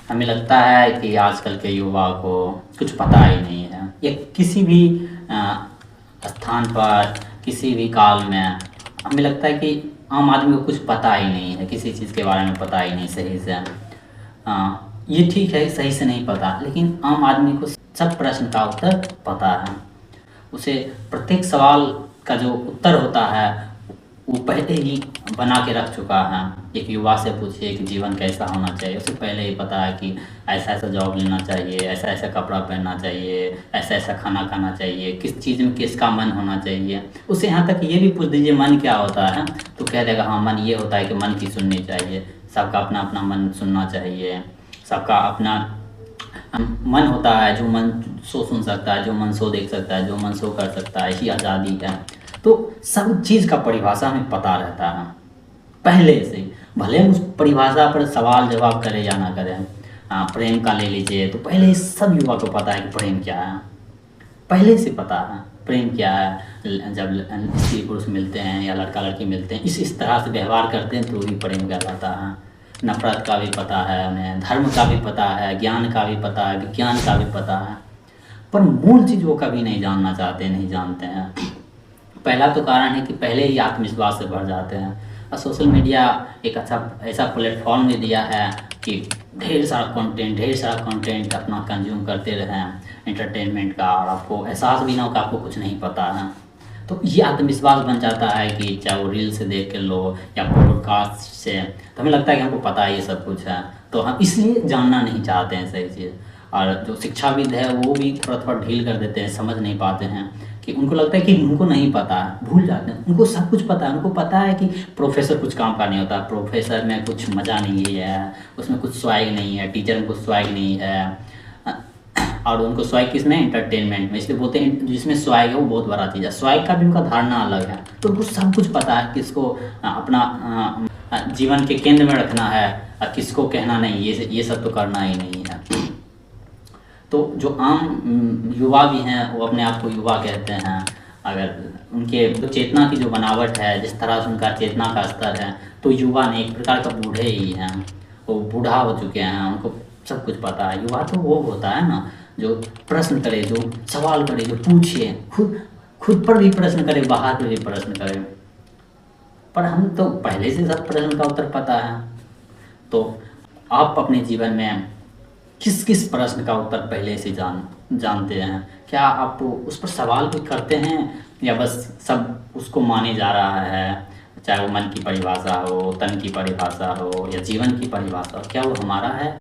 हमें लगता है कि आजकल के युवा को कुछ पता ही नहीं है। ये किसी भी स्थान पर, किसी भी काल में हमें लगता है कि आम आदमी को कुछ पता ही नहीं है, किसी चीज़ के बारे में पता ही नहीं सही से। ये ठीक है, सही से नहीं पता, लेकिन आम आदमी को सब प्रश्न का उत्तर पता है। उसे प्रत्येक सवाल का जो उत्तर होता है वो पहले ही बना के रख चुका है। एक युवा से पूछिए कि जीवन कैसा होना चाहिए, उसे पहले ही पता है कि ऐसा ऐसा जॉब लेना चाहिए, ऐसा ऐसा कपड़ा पहनना चाहिए, ऐसा ऐसा खाना खाना चाहिए, किस चीज़ में किसका मन होना चाहिए। उसे यहाँ तक ये भी पूछ दीजिए मन क्या होता है तो कह देगा हाँ मन ये होता है कि मन की सुननी चाहिए। सबका अपना अपना मन सुनना चाहिए, सबका अपना मन होता है। जो मन सो सुन सकता है, जो मन सो देख सकता है, जो मन सो कर सकता है, यही आज़ादी है। तो सब चीज़ का परिभाषा हमें पता रहता है पहले से। भले हम उस परिभाषा पर सवाल जवाब करें या ना करें। प्रेम का ले लीजिए तो पहले सब युवा को पता है कि प्रेम क्या है, पहले से पता है प्रेम क्या है। जब स्त्री पुरुष मिलते हैं या लड़का लड़की मिलते हैं, इस तरह से व्यवहार करते हैं तो भी प्रेम कहलाता है। नफरत का भी पता है उन्हें, धर्म का भी पता है, ज्ञान का भी पता है, विज्ञान का भी पता है, पर मूल चीज़ वो कभी नहीं जानना चाहते, नहीं जानते हैं। पहला तो कारण है कि पहले ही आत्मविश्वास से भर जाते हैं। और सोशल मीडिया एक अच्छा ऐसा प्लेटफॉर्म भी दिया है कि ढेर सारा कंटेंट अपना कंज्यूम करते रहें एंटरटेनमेंट का, और आपको एहसास भी ना हो कि आपको कुछ नहीं पता है। तो ये आत्मविश्वास बन जाता है कि चाहे वो रील से देख के लो या पॉडकास्ट से, तो हमें लगता है कि हमको पता है ये सब कुछ है, तो हम इसलिए जानना नहीं चाहते हैं सही चीज़। और जो शिक्षाविद है वो भी थोड़ा थोड़ा ढील कर देते हैं, समझ नहीं पाते हैं कि उनको लगता है कि उनको नहीं पता है, भूल जाते हैं। उनको सब कुछ पता है, उनको पता है कि प्रोफेसर कुछ काम का नहीं होता, प्रोफेसर में कुछ मज़ा नहीं है, उसमें कुछ स्वैग नहीं है, टीचर में कुछ स्वैग नहीं है। और उनको स्वैग किसमें, एंटरटेनमेंट में, इसलिए बोलते हैं जिसमें स्वैग है वो बहुत बड़ा चीज़ है। स्वैग का भी उनका धारणा अलग है। तो उनको सब कुछ पता है किसको अपना जीवन के केंद्र में रखना है और किसको कहना नहीं, ये सब तो करना ही नहीं है। तो जो आम युवा भी हैं वो अपने आप को युवा कहते हैं। अगर उनके तो चेतना की जो बनावट है, जिस तरह से उनका चेतना का स्तर है, तो युवा नहीं, एक प्रकार का बूढ़े ही हैं। वो बूढ़ा हो चुके हैं, उनको सब कुछ पता है। युवा तो वो होता है ना जो प्रश्न करे, जो सवाल करे, जो पूछे, खुद पर भी प्रश्न करे, बाहर पर भी प्रश्न करे। पर हम तो पहले से सब प्रश्न का उत्तर पता है। तो आप अपने जीवन में किस किस प्रश्न का उत्तर पहले से जानते हैं? क्या आप उस पर सवाल भी करते हैं या बस सब उसको माने जा रहा है? चाहे वो मन की परिभाषा हो, तन की परिभाषा हो या जीवन की परिभाषा हो, क्या वो हमारा है?